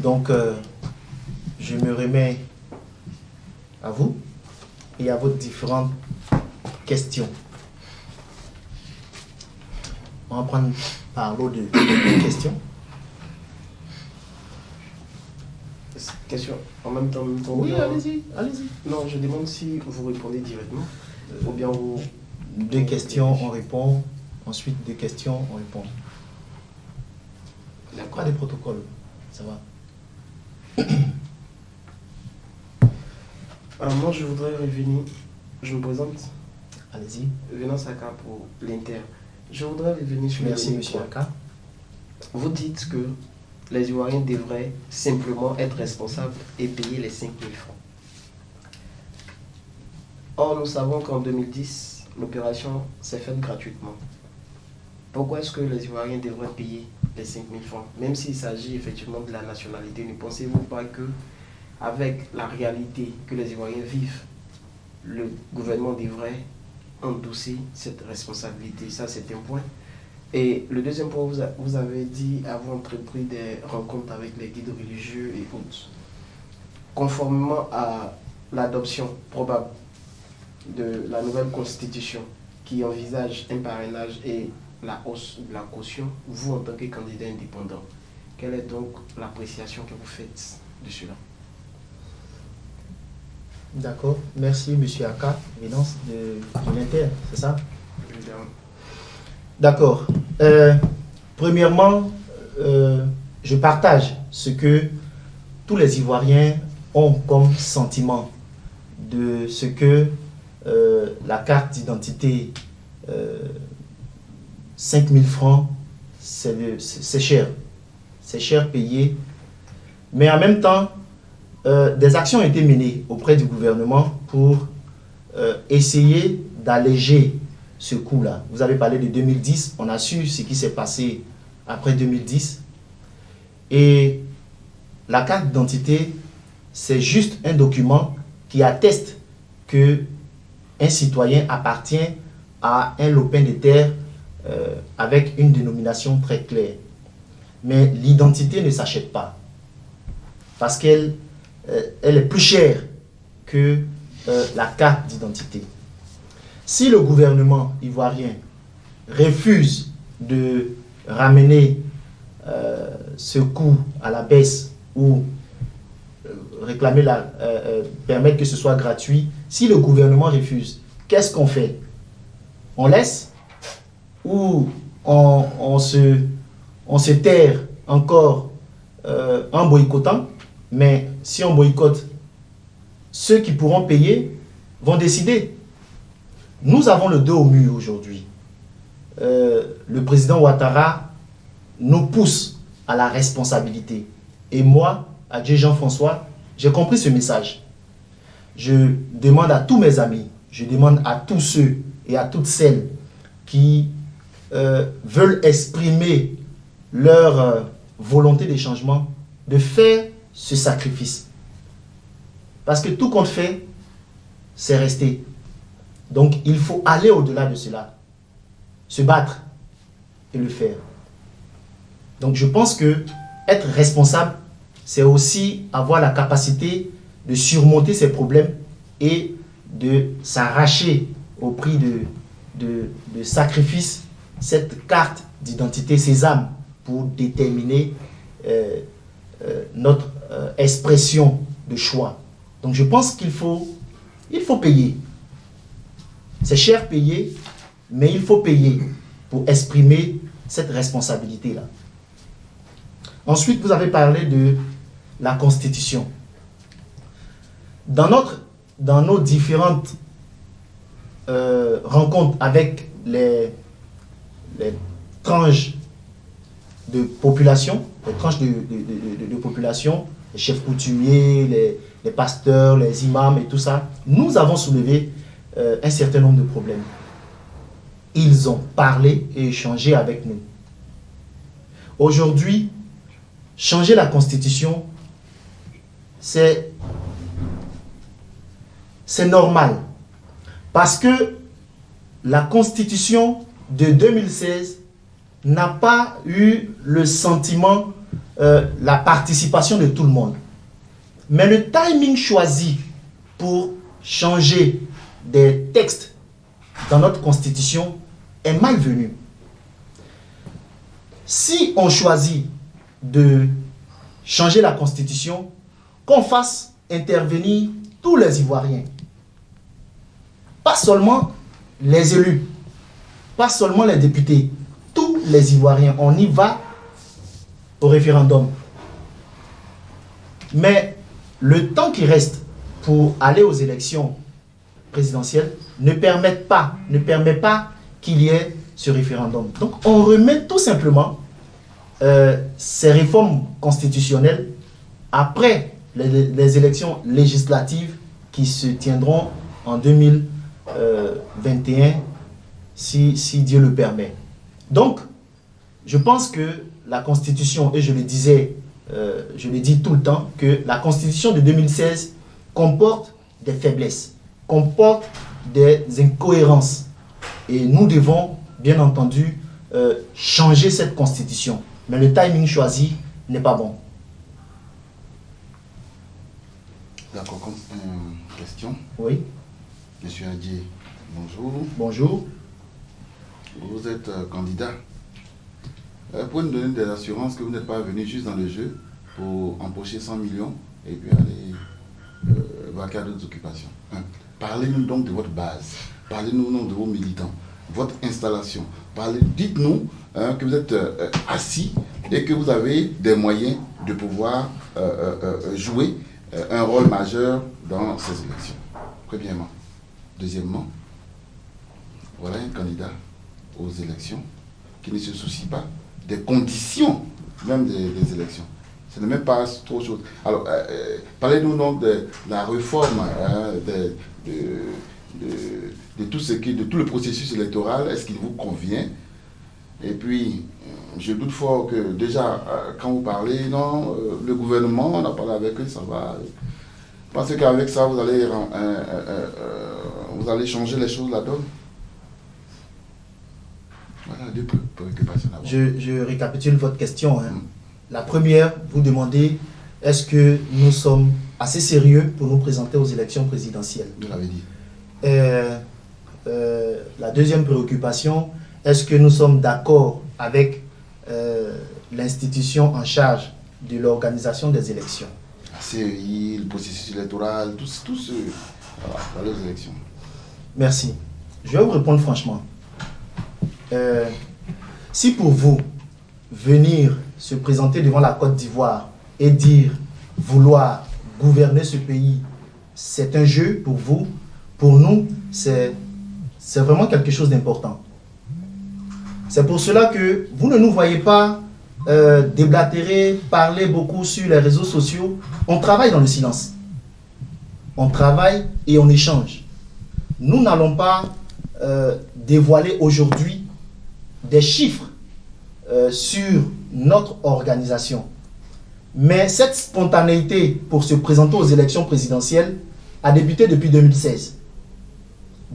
Donc, je me remets à vous et à vos différentes questions. On va prendre par l'eau de questions. Question en même temps. Oui, allez-y. Non, je demande si vous répondez directement ou bien vous... Deux questions, on répond. Ensuite, deux questions, on répond. D'accord. Pas de protocole, ça va. Alors moi, je voudrais revenir. Je me présente. Allez-y. Venant Saka pour l'Inter. Je voudrais revenir sur Merci, les monsieur points. Aka. Vous dites que les Ivoiriens devraient simplement être responsables et payer les 5 000 francs. Or, nous savons qu'en 2010, l'opération s'est faite gratuitement. Pourquoi est-ce que les Ivoiriens devraient payer les 5 000 francs? Même s'il s'agit effectivement de la nationalité, ne pensez-vous pas que, avec la réalité que les Ivoiriens vivent, le gouvernement devrait endosser cette responsabilité? Ça, c'est un point. Et le deuxième point, vous avez dit avoir entrepris des rencontres avec les guides religieux et autres. Conformément à l'adoption probable de la nouvelle constitution qui envisage un parrainage et la hausse de la caution, vous en tant que candidat indépendant, quelle est donc l'appréciation que vous faites de cela? D'accord. Merci, monsieur Aka. Évidence de l'Inter, c'est ça? Évidemment. D'accord. Premièrement, je partage ce que tous les Ivoiriens ont comme sentiment de ce que la carte d'identité 5 000 francs, c'est cher. C'est cher payé. Mais en même temps, des actions ont été menées auprès du gouvernement pour essayer d'alléger ce coût-là. Vous avez parlé de 2010, on a su ce qui s'est passé après 2010. Et la carte d'identité, c'est juste un document qui atteste que un citoyen appartient à un lopin de terre avec une dénomination très claire. Mais l'identité ne s'achète pas parce qu'elle est plus chère que la carte d'identité. Si le gouvernement ivoirien refuse de ramener ce coût à la baisse ou réclamer permettre que ce soit gratuit, si le gouvernement refuse, qu'est-ce qu'on fait? On laisse ou on se terre encore en boycottant? Mais si on boycotte, ceux qui pourront payer vont décider. Nous avons le dos au mur aujourd'hui. Le président Ouattara nous pousse à la responsabilité. Et moi, Adjé Jean-François, j'ai compris ce message. Je demande à tous mes amis, je demande à tous ceux et à toutes celles qui veulent exprimer leur volonté de changement, de faire ce sacrifice. Parce que tout compte fait, c'est rester. Donc, il faut aller au-delà de cela, se battre et le faire. Donc, je pense que être responsable, c'est aussi avoir la capacité de surmonter ces problèmes et de s'arracher au prix de sacrifice cette carte d'identité Sésame pour déterminer notre expression de choix. Donc, je pense qu'il faut payer. C'est cher payer, mais il faut payer pour exprimer cette responsabilité-là. Ensuite, vous avez parlé de la Constitution. Dans nos différentes rencontres avec les tranches de population, les chefs coutumiers, les pasteurs, les imams et tout ça, nous avons soulevé un certain nombre de problèmes. Ils ont parlé et échangé avec nous. Aujourd'hui, changer la Constitution, c'est normal. Parce que la Constitution de 2016 n'a pas eu le sentiment la participation de tout le monde. Mais le timing choisi pour changer des textes dans notre constitution est malvenu. Si on choisit de changer la constitution, qu'on fasse intervenir tous les Ivoiriens. Pas seulement les élus, pas seulement les députés, tous les Ivoiriens. On y va au référendum. Mais le temps qui reste pour aller aux élections présidentielles ne permet pas qu'il y ait ce référendum. Donc on remet tout simplement ces réformes constitutionnelles après les élections législatives qui se tiendront en 2021, si Dieu le permet. Donc, je pense que la Constitution, et je le disais, je le dis tout le temps, que la Constitution de 2016 comporte des faiblesses, comporte des incohérences. Et nous devons, bien entendu, changer cette Constitution. Mais le timing choisi n'est pas bon. D'accord, comme question. Oui. Monsieur Adjé, bonjour. Bonjour. Vous êtes candidat. Pouvez nous donner des assurances que vous n'êtes pas venu juste dans le jeu pour empocher 100 millions et puis aller vaquer à d'autres occupations. Parlez-nous donc de votre base. Parlez-nous donc de vos militants, votre installation. Dites-nous que vous êtes assis et que vous avez des moyens de pouvoir jouer un rôle majeur dans ces élections. Premièrement. Deuxièmement, voilà un candidat aux élections qui ne se soucie pas des conditions même des élections. Ce n'est même pas trop chose. Alors, parlez-nous donc de la réforme de tout le processus électoral. Est-ce qu'il vous convient? Et puis, je doute fort que déjà, quand vous parlez, non, le gouvernement, on a parlé avec eux, ça va. Pensez qu'avec ça, vous allez changer les choses là-dedans. Voilà deux préoccupations. Je récapitule votre question. La première, vous demandez, est-ce que nous sommes assez sérieux pour nous présenter aux élections présidentielles? Vous l'avez dit. La deuxième préoccupation, est-ce que nous sommes d'accord avec l'institution en charge de l'organisation des élections? La CEI, le processus électoral, tout ce... Voilà, les élections. Merci. Je vais vous répondre franchement. Si pour vous, venir se présenter devant la Côte d'Ivoire et dire vouloir gouverner ce pays, c'est un jeu pour vous, pour nous, c'est vraiment quelque chose d'important. C'est pour cela que vous ne nous voyez pas déblatérer, parler beaucoup sur les réseaux sociaux. On travaille dans le silence. On travaille et on échange. Nous n'allons pas dévoiler aujourd'hui des chiffres sur notre organisation. Mais cette spontanéité pour se présenter aux élections présidentielles a débuté depuis 2016.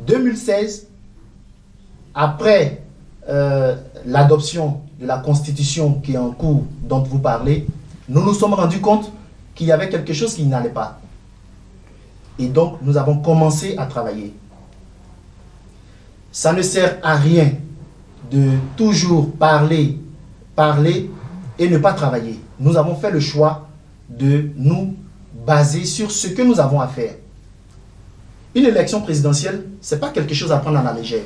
2016, après l'adoption de la Constitution qui est en cours, dont vous parlez, nous nous sommes rendus compte qu'il y avait quelque chose qui n'allait pas. Et donc, nous avons commencé à travailler. Ça ne sert à rien de toujours parler et ne pas travailler. Nous avons fait le choix de nous baser sur ce que nous avons à faire. Une élection présidentielle, ce n'est pas quelque chose à prendre à la légère.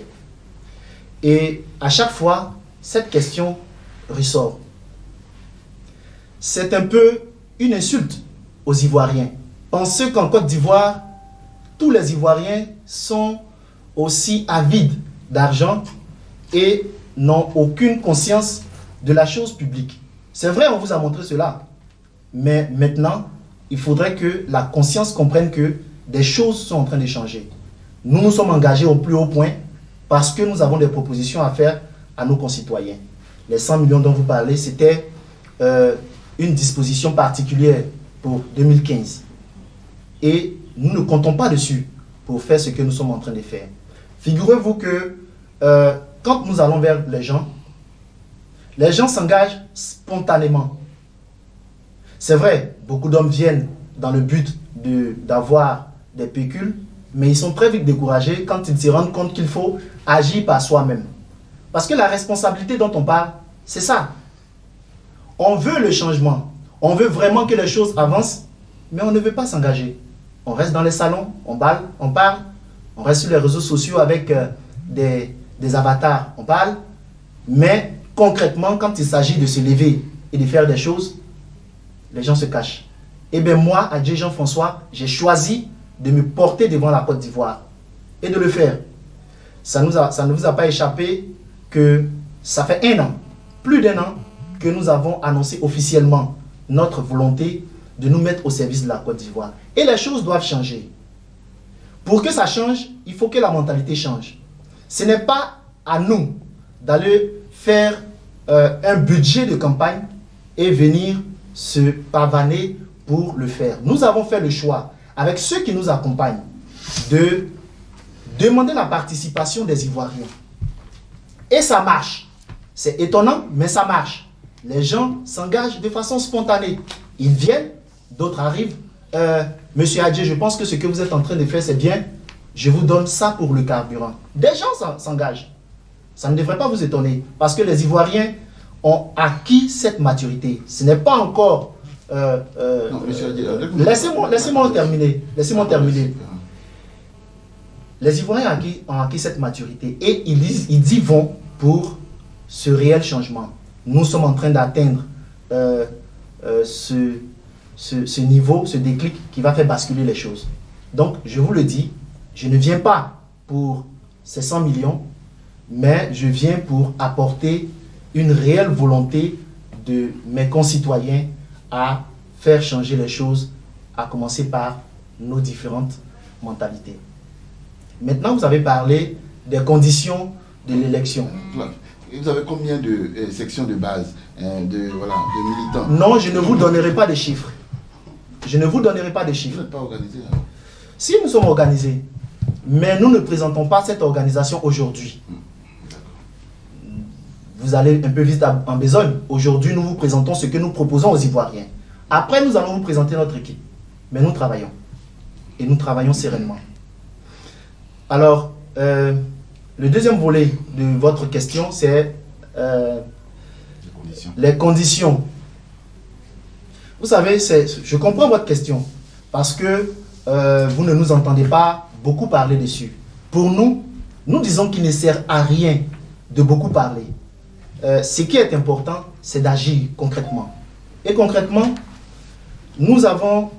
Et à chaque fois, cette question ressort. C'est un peu une insulte aux Ivoiriens. Pensez qu'en Côte d'Ivoire, tous les Ivoiriens sont aussi avides d'argent et n'ont aucune conscience de la chose publique. C'est vrai, on vous a montré cela. Mais maintenant, il faudrait que la conscience comprenne que des choses sont en train de changer. Nous nous sommes engagés au plus haut point parce que nous avons des propositions à faire à nos concitoyens. Les 100 millions dont vous parlez, c'était une disposition particulière pour 2015. Et nous ne comptons pas dessus pour faire ce que nous sommes en train de faire. Figurez-vous que quand nous allons vers les gens s'engagent spontanément. c'est vrai, beaucoup d'hommes viennent dans le but d'avoir des pécules, mais ils sont très vite découragés quand ils se rendent compte qu'il faut agir par soi-même. Parce que la responsabilité dont on parle, c'est ça. On veut le changement, on veut vraiment que les choses avancent, mais on ne veut pas s'engager. On reste dans les salons, on parle, on reste sur les réseaux sociaux avec des avatars, on parle, mais concrètement, quand il s'agit de se lever et de faire des choses, les gens se cachent. Et bien moi, Adjé Jean-François, j'ai choisi de me porter devant la Côte d'Ivoire et de le faire. Ça ne vous a pas échappé que ça fait 1 an, plus d'1 an, que nous avons annoncé officiellement notre volonté de nous mettre au service de la Côte d'Ivoire. Et les choses doivent changer. Pour que ça change, il faut que la mentalité change. Ce n'est pas à nous d'aller faire un budget de campagne et venir se pavaner pour le faire. Nous avons fait le choix, avec ceux qui nous accompagnent, de demander la participation des Ivoiriens. Et ça marche. C'est étonnant, mais ça marche. Les gens s'engagent de façon spontanée. Ils viennent, d'autres arrivent. Monsieur Adjé, je pense que ce que vous êtes en train de faire, c'est bien. Je vous donne ça pour le carburant. Des gens s'engagent. Ça ne devrait pas vous étonner. Parce que les Ivoiriens ont acquis cette maturité. Ce n'est pas encore... non, monsieur Adjé, laissez-moi terminer. Laissez-moi terminer. Les Ivoiriens ont acquis cette maturité. Et ils y vont pour ce réel changement. Nous sommes en train d'atteindre ce niveau, ce déclic qui va faire basculer les choses. Donc, je vous le dis, je ne viens pas pour ces 100 millions, mais je viens pour apporter une réelle volonté de mes concitoyens à faire changer les choses, à commencer par nos différentes mentalités. Maintenant, vous avez parlé des conditions de l'élection. Vous avez combien de sections de base, de militants? Non, je ne vous donnerai pas de chiffres. Je ne vous donnerai pas de chiffres. Vous n'êtes pas organisé, hein? Si, nous sommes organisés, mais nous ne présentons pas cette organisation aujourd'hui. Vous allez un peu vite en besogne. Aujourd'hui, nous vous présentons ce que nous proposons aux Ivoiriens. Après, nous allons vous présenter notre équipe. Mais nous travaillons. Et nous travaillons sereinement. Alors, le deuxième volet de votre question, c'est les conditions. Vous savez, je comprends votre question parce que vous ne nous entendez pas beaucoup parler dessus. Pour nous, nous disons qu'il ne sert à rien de beaucoup parler. Ce qui est important, c'est d'agir concrètement. Et concrètement, nous avons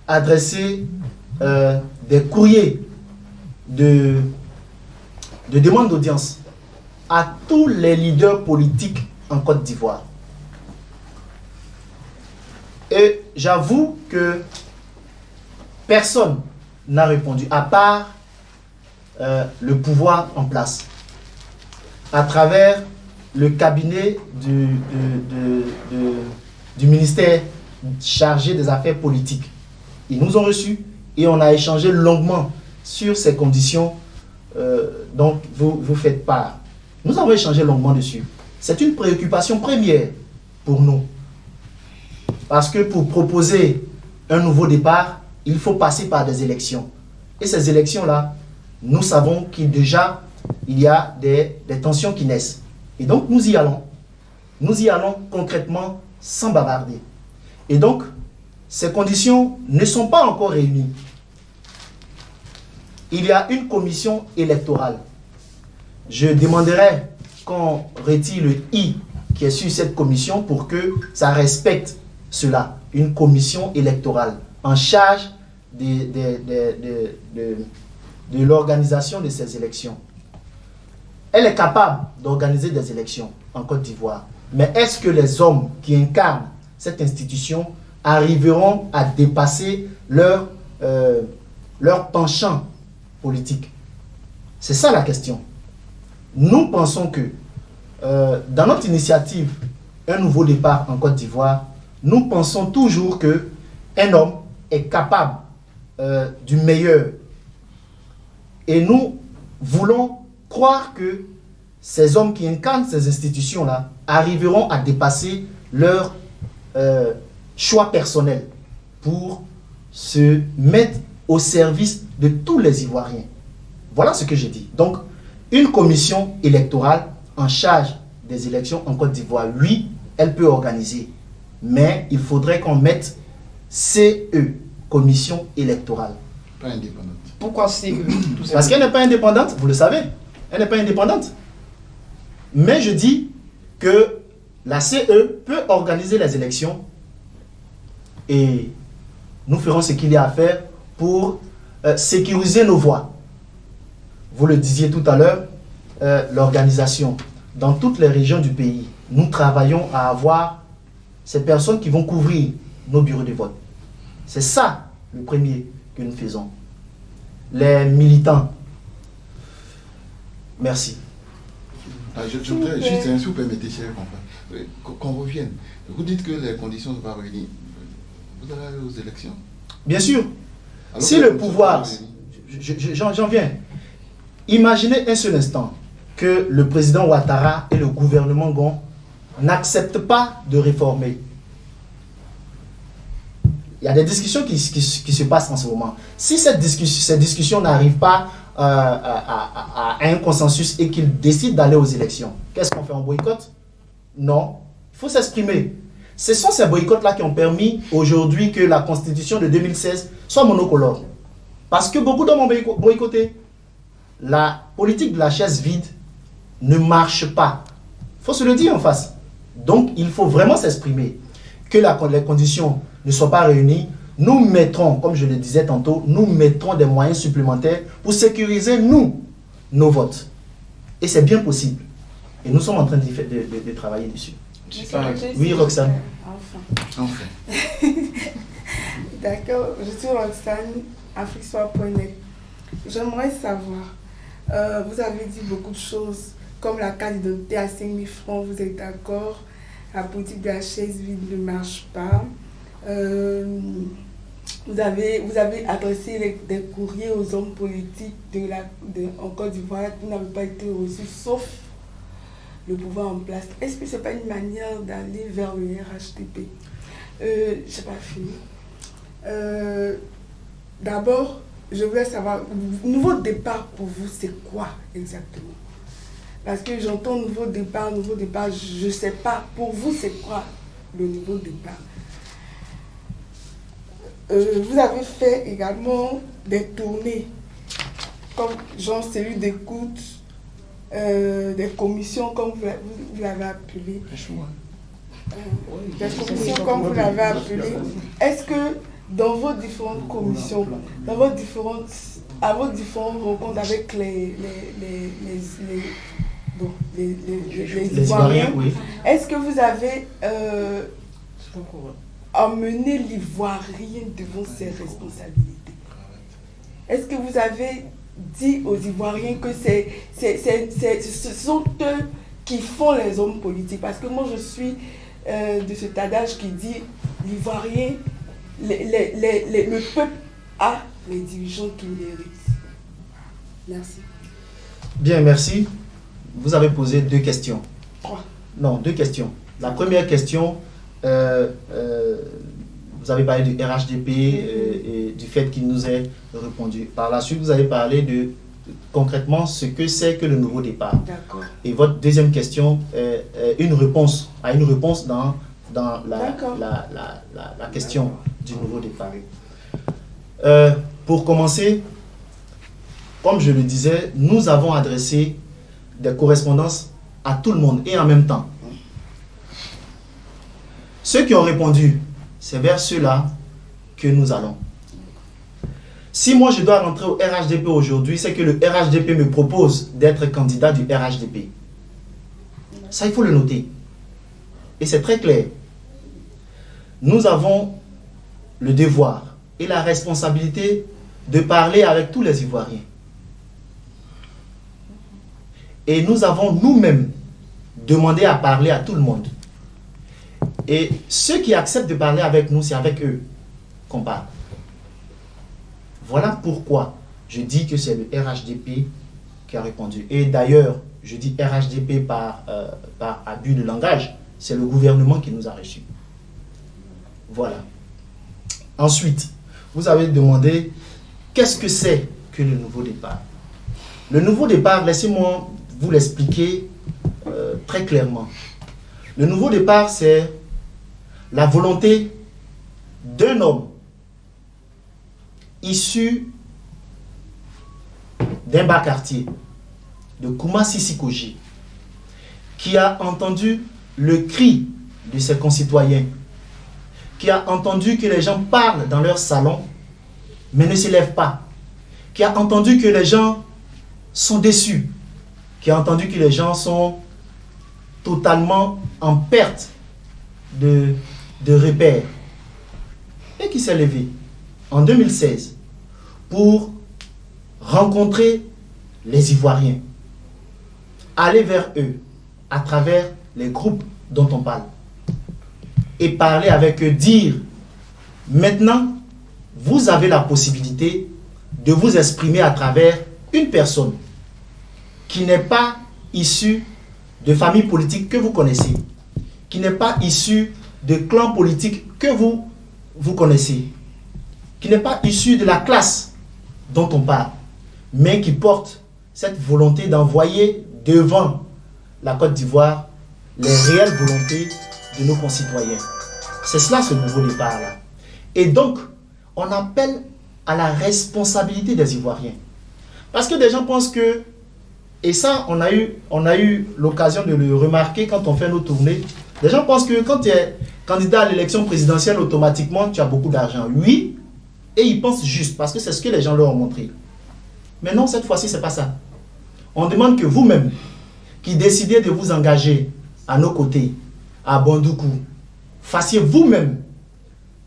adressé des courriers de demande d'audience à tous les leaders politiques en Côte d'Ivoire. Et j'avoue que personne n'a répondu, à part le pouvoir en place, à travers le cabinet du ministère chargé des affaires politiques. Ils nous ont reçus et on a échangé longuement sur ces conditions dont vous faites part. Nous avons échangé longuement dessus. C'est une préoccupation première pour nous. Parce que pour proposer un nouveau départ, il faut passer par des élections. Et ces élections-là, nous savons qu'il y a des tensions qui naissent. Et donc, nous y allons. Nous y allons concrètement, sans bavarder. Et donc, ces conditions ne sont pas encore réunies. Il y a une commission électorale. Je demanderai qu'on retire le « i » qui est sur cette commission pour que ça respecte cela. Une commission électorale en charge de l'organisation de ces élections. Elle est capable d'organiser des élections en Côte d'Ivoire. Mais est-ce que les hommes qui incarnent cette institution arriveront à dépasser leur penchant politique? C'est ça la question. Nous pensons que dans notre initiative Un nouveau départ en Côte d'Ivoire, nous pensons toujours qu'un homme est capable du meilleur. Et nous voulons croire que ces hommes qui incarnent ces institutions-là arriveront à dépasser leur choix personnel pour se mettre au service de tous les Ivoiriens. Voilà ce que j'ai dit. Donc, une commission électorale en charge des élections en Côte d'Ivoire, oui, elle peut organiser. Mais il faudrait qu'on mette CE, commission électorale. Pas indépendante. Pourquoi CE? Parce qu'elle n'est pas indépendante, vous le savez. Elle n'est pas indépendante. Mais je dis que la CE peut organiser les élections et nous ferons ce qu'il y a à faire pour sécuriser nos voix. Vous le disiez tout à l'heure, l'organisation. Dans toutes les régions du pays, nous travaillons à avoir ces personnes qui vont couvrir nos bureaux de vote. C'est ça le premier que nous faisons. Les militants. Merci. Je voudrais juste, si vous permettez, cher confrère, qu'on revienne. Vous dites que les conditions ne sont pas réunies. Vous allez aller aux élections? Bien sûr. Alors Si le pouvoir, j'en viens. Imaginez un seul instant que le président Ouattara et le gouvernement Gon n'acceptent pas de réformer. Il y a des discussions qui se passent en ce moment. Si ces discussions n'arrivent pas à un consensus et qu'ils décident d'aller aux élections, qu'est-ce qu'on fait? En boycott? Non. Il faut s'exprimer. Ce sont ces boycotts-là qui ont permis aujourd'hui que la constitution de 2016 soit monocolore. Parce que beaucoup d'hommes ont boycotté. La politique de la chaise vide ne marche pas. Il faut se le dire en face. Donc, il faut vraiment s'exprimer. Que les conditions ne soient pas réunies, nous mettrons, comme je le disais tantôt, nous mettrons des moyens supplémentaires pour sécuriser, nos votes. Et c'est bien possible. Et nous sommes en train de travailler dessus. Oui, Roxane. Enfin. D'accord, je suis Roxane, afriquesoir.net. J'aimerais savoir, vous avez dit beaucoup de choses, comme la carte d'identité à 5 000 francs, vous êtes d'accord, la politique de la chaise vide ne marche pas. Vous avez adressé des courriers aux hommes politiques en Côte d'Ivoire qui n'avaient pas été reçus, sauf le pouvoir en place. Est-ce que ce n'est pas une manière d'aller vers le RHDP? Je n'ai pas fini. D'abord, je voulais savoir, nouveau départ pour vous, c'est quoi exactement? Parce que j'entends nouveau départ, je ne sais pas. Pour vous, c'est quoi le nouveau départ? Vous avez fait également des tournées, comme genre celui d'écoute, des commissions, comme vous l'avez appelé. Des commissions, comme vous l'avez appelé. Est-ce que dans vos différentes commissions, à vos différentes rencontres avec les Ivoiriens, oui. est-ce que vous avez emmené l'Ivoirien devant ses responsabilités? Est-ce que vous avez dit aux Ivoiriens que ce sont eux qui font les hommes politiques? Parce que moi je suis de cet adage qui dit l'Ivoirien, le peuple a les dirigeants qu'il mérite. Merci. Bien, merci. Vous avez posé 2 questions. 3. Non, 2 questions. La première question, vous avez parlé du RHDP et du fait qu'il nous ait répondu. Par la suite, vous avez parlé de concrètement ce que c'est que le nouveau départ. D'accord. Et votre deuxième question est une réponse dans la question du nouveau départ. Pour commencer, comme je le disais, nous avons adressé des correspondances à tout le monde et en même temps. Ceux qui ont répondu, c'est vers ceux-là que nous allons. Si moi je dois rentrer au RHDP aujourd'hui, c'est que le RHDP me propose d'être candidat du RHDP. Ça, il faut le noter. Et c'est très clair. Nous avons le devoir et la responsabilité de parler avec tous les Ivoiriens. Et nous avons nous-mêmes demandé à parler à tout le monde. Et ceux qui acceptent de parler avec nous, c'est avec eux qu'on parle. Voilà pourquoi je dis que c'est le RHDP qui a répondu. Et d'ailleurs, je dis RHDP par abus de langage, c'est le gouvernement qui nous a reçus. Voilà. Ensuite, vous avez demandé qu'est-ce que c'est que le nouveau départ. Le nouveau départ, laissez-moi vous l'expliquer très clairement. Le nouveau départ, c'est la volonté d'un homme issu d'un bas quartier, de Kouma Sisikoji, qui a entendu le cri de ses concitoyens, qui a entendu que les gens parlent dans leur salon, mais ne se lèvent pas, qui a entendu que les gens sont déçus, qui a entendu que les gens sont totalement en perte de repères, et qui s'est levé en 2016 pour rencontrer les Ivoiriens, aller vers eux à travers les groupes dont on parle et parler avec eux, dire maintenant vous avez la possibilité de vous exprimer à travers une personne qui n'est pas issue de famille politique que vous connaissez, qui n'est pas issue de clan politique que vous connaissez, qui n'est pas issue de la classe dont on parle, mais qui porte cette volonté d'envoyer devant la Côte d'Ivoire les réelles volontés de nos concitoyens. C'est cela, ce nouveau départ-là. Et donc, on appelle à la responsabilité des Ivoiriens. Parce que des gens pensent que, et ça, on a eu l'occasion de le remarquer quand on fait nos tournées, les gens pensent que quand tu es candidat à l'élection présidentielle, automatiquement, tu as beaucoup d'argent. Oui, et ils pensent juste, parce que c'est ce que les gens leur ont montré. Mais non, cette fois-ci, ce n'est pas ça. On demande que vous-même, qui décidez de vous engager à nos côtés, à Bandoukou, fassiez vous-même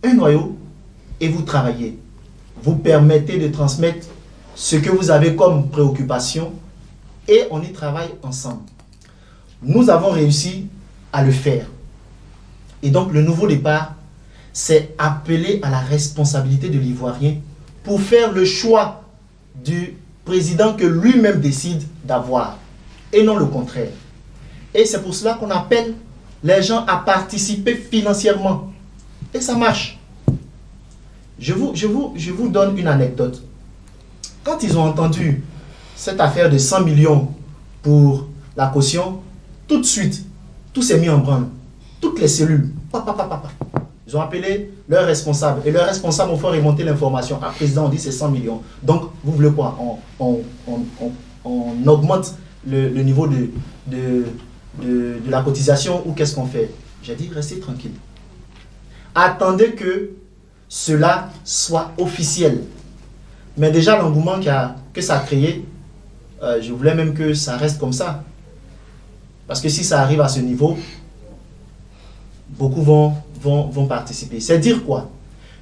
un noyau et vous travaillez. Vous permettez de transmettre ce que vous avez comme préoccupation et on y travaille ensemble. Nous avons réussi à le faire. Et donc, le nouveau départ, c'est appeler à la responsabilité de l'Ivoirien pour faire le choix du président que lui-même décide d'avoir, et non le contraire. Et c'est pour cela qu'on appelle les gens à participer financièrement. Et ça marche. Je vous donne une anecdote. Quand ils ont entendu cette affaire de 100 millions pour la caution, tout de suite, tout s'est mis en branle. Toutes les cellules, ils ont appelé leur responsable. Et leur responsable ont fait remonter l'information. Ah, président, on dit c'est 100 millions. Donc, vous voulez quoi? On augmente le niveau de la cotisation ou qu'est-ce qu'on fait? J'ai dit, restez tranquille. Attendez que cela soit officiel. Mais déjà, l'engouement que ça a créé, je voulais même que ça reste comme ça. Parce que si ça arrive à ce niveau, beaucoup vont participer. C'est dire quoi?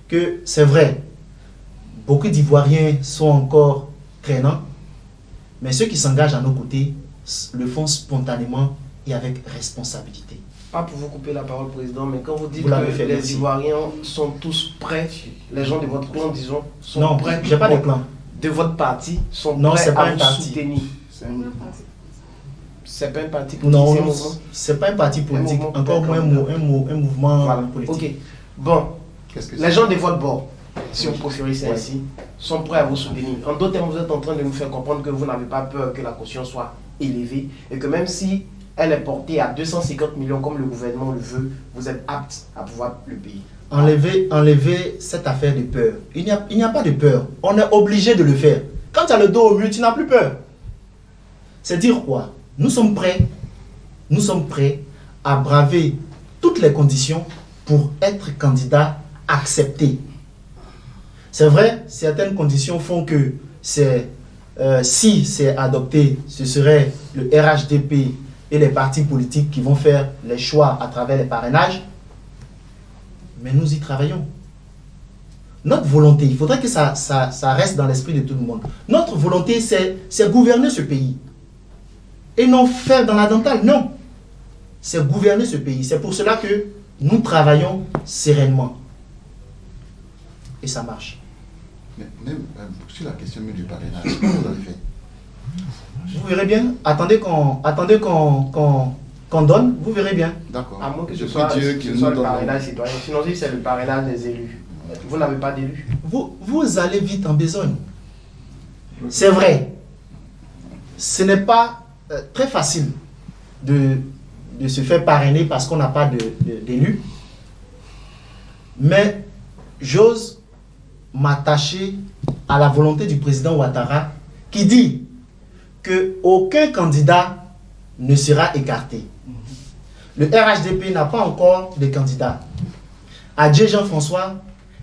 Que c'est vrai, beaucoup d'Ivoiriens sont encore traînants, mais ceux qui s'engagent à nos côtés le font spontanément et avec responsabilité. Pas pour vous couper la parole, président, mais quand vous dites Vous l'avez que fait, les merci. Ivoiriens sont tous prêts, les gens de votre clan, disons, sont Non, prêts, j'ai pas de clan. de votre parti, sont Non, prêts c'est pas à un vous parti. soutenir. C'est pas un parti politique, Non, c'est un mouvement. c'est pas un parti politique, mouvement, encore moins un mouvement Voilà. politique. Ok. Bon, Qu'est-ce que les c'est? gens de votre bord, si vous préférez ça Ouais. ainsi, sont prêts à vous soutenir. En d'autres termes, vous êtes en train de nous faire comprendre que vous n'avez pas peur que la caution soit élevée et que même si elle est portée à 250 millions comme le gouvernement le veut, vous êtes apte à pouvoir le payer. Enlever cette affaire de peur. Il n'y a pas de peur. On est obligé de le faire. Quand tu as le dos au mur, tu n'as plus peur. C'est dire quoi? Nous sommes prêts à braver toutes les conditions pour être candidat accepté. C'est vrai, certaines conditions font que si c'est adopté, ce serait le RHDP et les partis politiques qui vont faire les choix à travers les parrainages. Mais nous y travaillons. Notre volonté, il faudrait que ça reste dans l'esprit de tout le monde. Notre volonté, c'est gouverner ce pays. Et non faire dans la dentale, non. C'est gouverner ce pays. C'est pour cela que nous travaillons sereinement. Et ça marche. Mais même sur la question même du parrainage, comment vous avez fait? Vous verrez bien, attendez qu'on qu'on donne, vous verrez bien. D'accord. À moins que Je ce prie soit, Dieu ce qu'il soit nous le donne. parrainage citoyen. Sinon, si c'est le parrainage des élus, vous n'avez pas d'élus. Vous allez vite en besogne. C'est vrai. Ce n'est pas très facile de se faire parrainer parce qu'on n'a pas d'élus. Mais j'ose m'attacher à la volonté du président Ouattara qui dit qu'aucun candidat ne sera écarté. Le RHDP n'a pas encore de candidat. Adjé Jean-François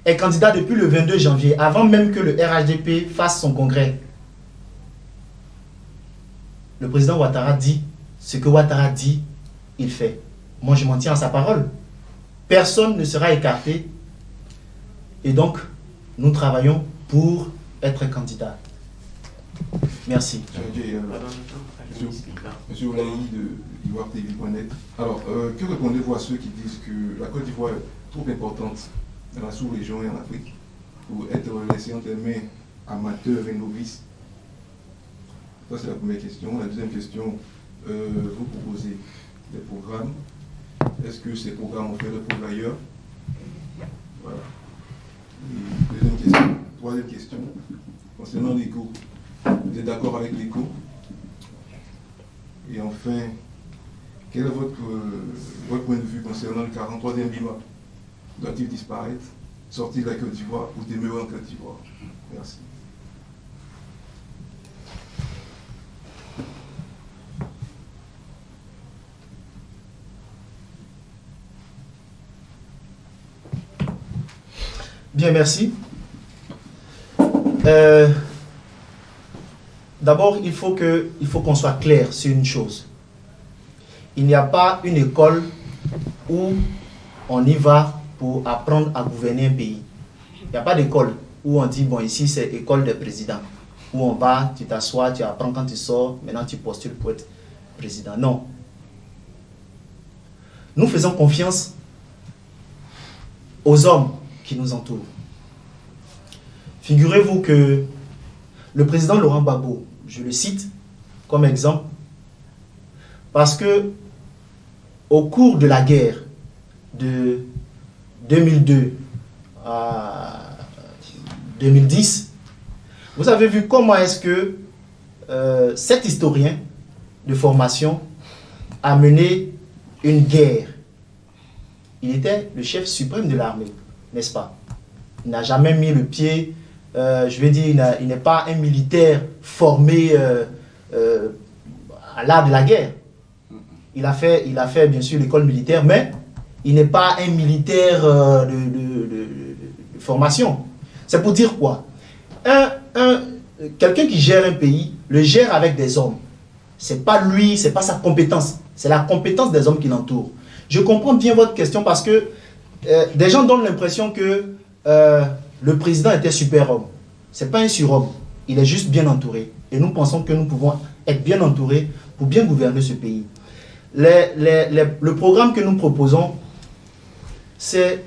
est candidat depuis le 22 janvier, avant même que le RHDP fasse son congrès. Le président Ouattara dit ce que Ouattara dit, il fait. Moi, je m'en tiens à sa parole. Personne ne sera écarté. Et donc, nous travaillons pour être candidat. Merci. Monsieur Oulaï de Ivoire TV.net. Alors, que répondez-vous à ceux qui disent que la Côte d'Ivoire est trop importante dans la sous-région et en Afrique pour être laissée entre les mains amateurs et novices? Ça, c'est la première question. La deuxième question, vous proposez des programmes. Est-ce que ces programmes ont fait le pour ailleurs? Voilà. Et deuxième question. Troisième question, concernant l'éco. Vous êtes d'accord avec l'éco? Et enfin, quel est votre point de vue concernant le 43e bilan? Doit-il disparaître, sortir de la Côte d'Ivoire ou demeurer en Côte d'Ivoire? Merci. Bien, merci. D'abord, il faut qu'on soit clair sur une chose. Il n'y a pas une école où on y va pour apprendre à gouverner un pays. Il n'y a pas d'école où on dit, bon, ici c'est école des présidents. Où on va, tu t'assois, tu apprends quand tu sors, maintenant tu postules pour être président. Non. Nous faisons confiance aux hommes qui nous entourent. Figurez-vous que le président Laurent Gbagbo, je le cite comme exemple, parce que au cours de la guerre de 2002 à 2010, vous avez vu comment est-ce que cet historien de formation a mené une guerre. Il était le chef suprême de l'armée, n'est-ce pas? Il n'a jamais mis le pied, je vais dire, il n'est pas un militaire formé à l'art de la guerre. Il a fait bien sûr l'école militaire, mais il n'est pas un militaire de formation. C'est pour dire quoi? Quelqu'un qui gère un pays, le gère avec des hommes. C'est pas lui, c'est pas sa compétence. C'est la compétence des hommes qui l'entourent. Je comprends bien votre question parce que des gens donnent l'impression que le président était super-homme. C'est pas un surhomme. Il est juste bien entouré. Et nous pensons que nous pouvons être bien entourés pour bien gouverner ce pays. Le programme que nous proposons, c'est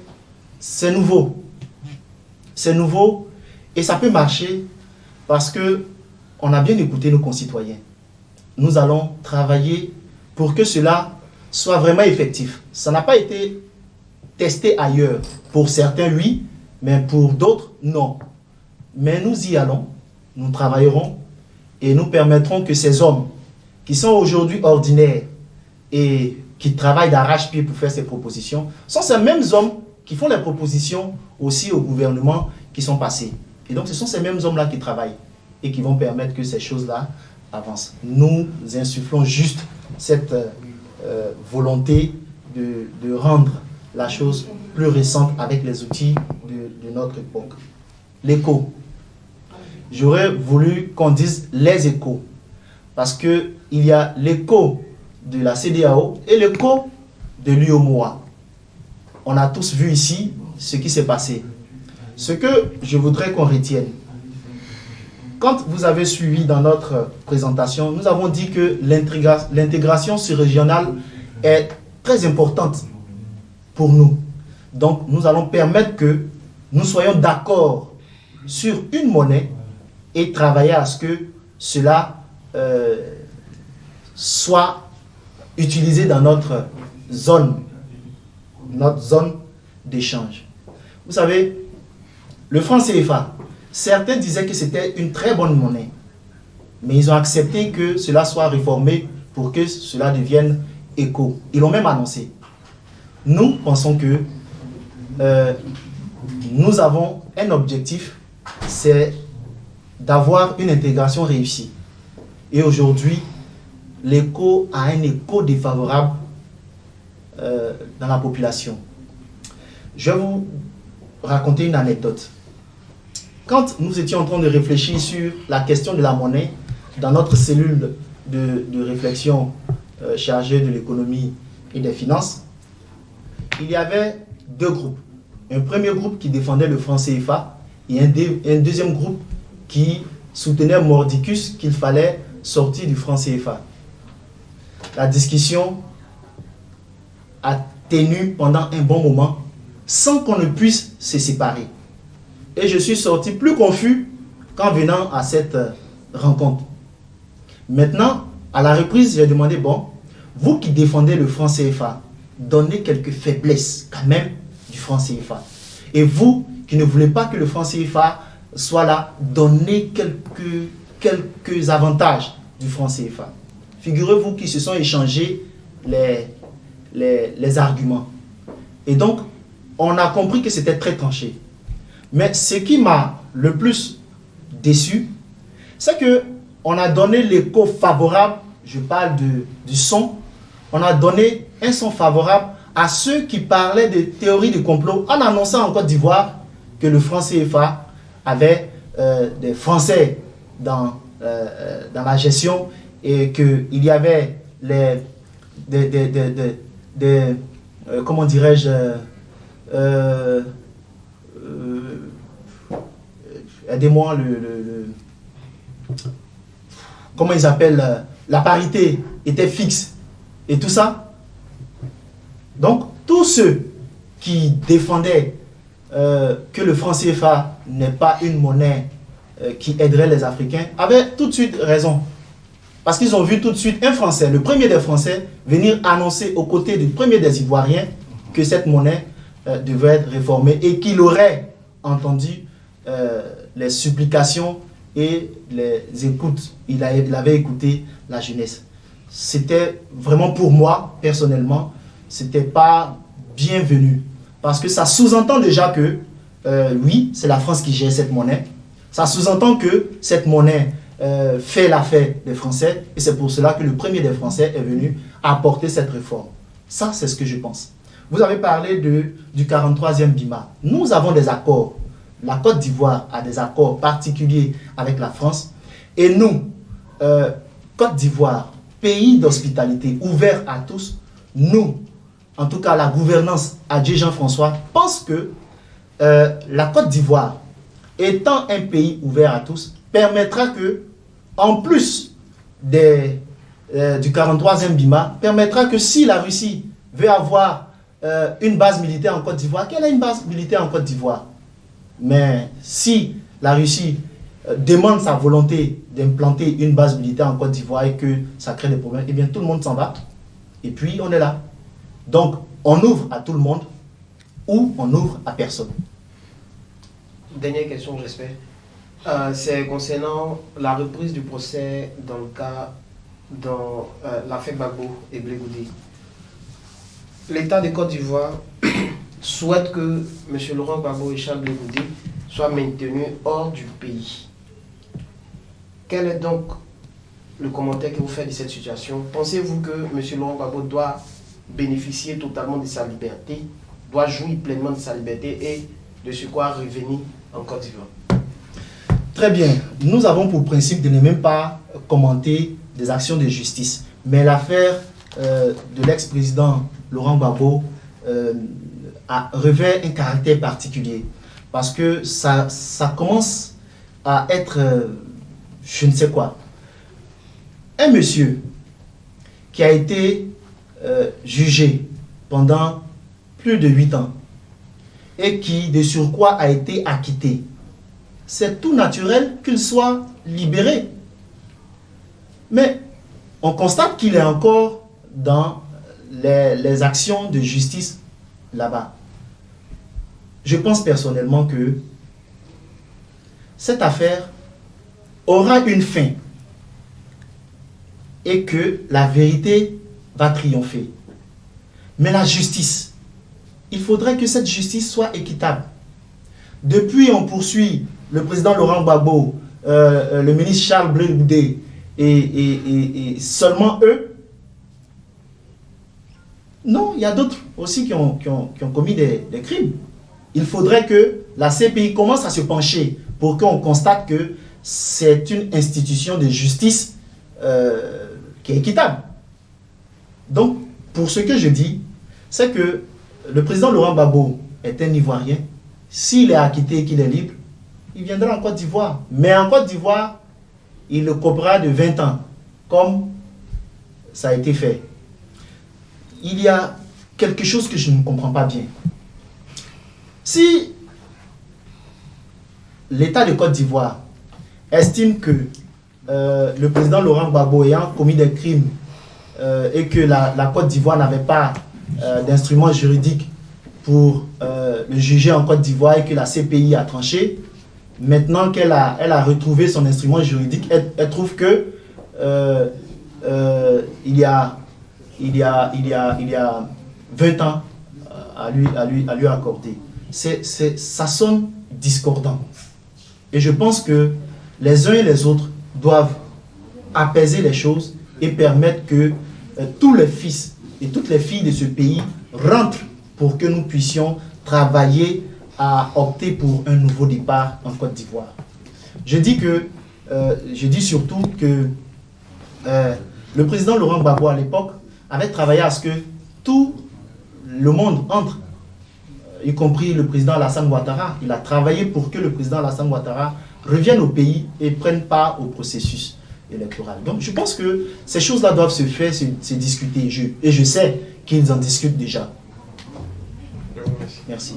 nouveau. C'est nouveau et ça peut marcher parce que on a bien écouté nos concitoyens. Nous allons travailler pour que cela soit vraiment effectif. Ça n'a pas été testé ailleurs. Pour certains, oui, mais pour d'autres, non. Mais nous y allons, nous travaillerons et nous permettrons que ces hommes qui sont aujourd'hui ordinaires et qui travaillent d'arrache-pied pour faire ces propositions, sont ces mêmes hommes qui font les propositions aussi au gouvernement qui sont passés. Et donc ce sont ces mêmes hommes-là qui travaillent et qui vont permettre que ces choses-là avancent. Nous insufflons juste cette volonté de rendre la chose plus récente avec les outils de notre époque. L'écho. J'aurais voulu qu'on dise les échos, parce qu'il y a l'écho de la CEDEAO et l'écho de l'UEMOA. On a tous vu ici ce qui s'est passé. Ce que je voudrais qu'on retienne, quand vous avez suivi dans notre présentation, nous avons dit que l'intégration surrégionale est très importante pour nous. Donc, nous allons permettre que nous soyons d'accord sur une monnaie et travailler à ce que cela soit utilisé dans notre zone d'échange. Vous savez, le franc CFA, certains disaient que c'était une très bonne monnaie, mais ils ont accepté que cela soit réformé pour que cela devienne éco. Ils l'ont même annoncé. Nous pensons que nous avons un objectif, c'est d'avoir une intégration réussie. Et aujourd'hui, l'éco a un écho défavorable dans la population. Je vais vous raconter une anecdote. Quand nous étions en train de réfléchir sur la question de la monnaie dans notre cellule de réflexion chargée de l'économie et des finances, il y avait deux groupes. Un premier groupe qui défendait le franc CFA et un deuxième groupe qui soutenait mordicus qu'il fallait sortir du franc CFA. La discussion a tenu pendant un bon moment sans qu'on ne puisse se séparer. Et je suis sorti plus confus qu'en venant à cette rencontre. Maintenant, à la reprise, j'ai demandé, bon, vous qui défendez le franc CFA, donnez quelques faiblesses quand même du franc CFA. Et vous qui ne voulez pas que le franc CFA soit là, donnez quelques avantages du franc CFA. Figurez-vous qu'ils se sont échangés les arguments. Et donc, on a compris que c'était très tranché. Mais ce qui m'a le plus déçu, c'est qu'on a donné l'écho favorable, je parle du son, on a donné un son favorable à ceux qui parlaient de théories de complot en annonçant en Côte d'Ivoire que le franc CFA avait des Français dans la gestion et qu'il y avait comment dirais-je, aidez-moi, comment ils appellent, la parité était fixe et tout ça. Donc, tous ceux qui défendaient que le franc CFA n'est pas une monnaie qui aiderait les Africains avaient tout de suite raison. Parce qu'ils ont vu tout de suite un Français, le premier des Français, venir annoncer aux côtés du premier des Ivoiriens que cette monnaie devait être réformée et qu'il aurait entendu les supplications et les écoutes. Il avait écouté la jeunesse. C'était vraiment pour moi, personnellement, c'était pas bienvenu. Parce que ça sous-entend déjà que, oui, c'est la France qui gère cette monnaie. Ça sous-entend que cette monnaie fait l'affaire des Français. Et c'est pour cela que le premier des Français est venu apporter cette réforme. Ça, c'est ce que je pense. Vous avez parlé du 43e BIMA. Nous avons des accords. La Côte d'Ivoire a des accords particuliers avec la France. Et nous, Côte d'Ivoire, pays d'hospitalité ouvert à tous, nous, en tout cas la gouvernance Adjé Jean-François, pense que la Côte d'Ivoire, étant un pays ouvert à tous, permettra que, en plus du 43e BIMA, permettra que si la Russie veut avoir une base militaire en Côte d'Ivoire, qu'elle ait une base militaire en Côte d'Ivoire. Mais si la Russie demande sa volonté d'implanter une base militaire en Côte d'Ivoire et que ça crée des problèmes, eh bien tout le monde s'en va. Et puis on est là. Donc on ouvre à tout le monde ou on ouvre à personne. Dernière question, j'espère. C'est concernant la reprise du procès dans le cas dans l'affaire Gbagbo et Blé Goudé. L'État de Côte d'Ivoire souhaite que M. Laurent Gbagbo et Charles Blé Goudé soient maintenus hors du pays. Quel est donc le commentaire que vous faites de cette situation? Pensez-vous que M. Laurent Gbagbo doit bénéficier totalement de sa liberté, doit jouir pleinement de sa liberté et de ce quoi revenir en Côte d'Ivoire? Très bien. Nous avons pour principe de ne même pas commenter des actions de justice. Mais l'affaire de l'ex-président Laurent Gbagbo revêt un caractère particulier. Parce que ça commence à être, je ne sais quoi. Un monsieur qui a été jugé pendant plus de 8 ans et qui, de surcroît, a été acquitté. C'est tout naturel qu'il soit libéré. Mais on constate qu'il est encore dans les actions de justice là-bas. Je pense personnellement que cette affaire aura une fin et que la vérité va triompher. Mais la justice, il faudrait que cette justice soit équitable. Depuis, on poursuit le président Laurent Gbagbo, le ministre Charles Blé Goudé et seulement eux. Non, il y a d'autres aussi qui ont commis des crimes. Il faudrait que la CPI commence à se pencher pour qu'on constate que c'est une institution de justice qui est équitable. Donc, pour ce que je dis, c'est que le président Laurent Gbagbo est un Ivoirien. S'il est acquitté et qu'il est libre, il viendra en Côte d'Ivoire. Mais en Côte d'Ivoire, il le copera de 20 ans, comme ça a été fait. Il y a quelque chose que je ne comprends pas bien. Si l'État de Côte d'Ivoire estime que le président Laurent Gbagbo ayant commis des crimes et que la Côte d'Ivoire n'avait pas d'instrument juridique pour le juger en Côte d'Ivoire et que la CPI a tranché, maintenant qu'elle a retrouvé son instrument juridique, elle trouve que il y a 20 ans à lui accorder. Ça sonne discordant. Et je pense que les uns et les autres doivent apaiser les choses et permettre que tous les fils et toutes les filles de ce pays rentrent pour que nous puissions travailler à opter pour un nouveau départ en Côte d'Ivoire. Je dis surtout que le président Laurent Gbagbo à l'époque avait travaillé à ce que tout le monde entre, y compris le président Alassane Ouattara. Il a travaillé pour que le président Alassane Ouattara revienne au pays et prenne part au processus électoral. Donc je pense que ces choses-là doivent se faire, se discuter. Et je sais qu'ils en discutent déjà. Merci.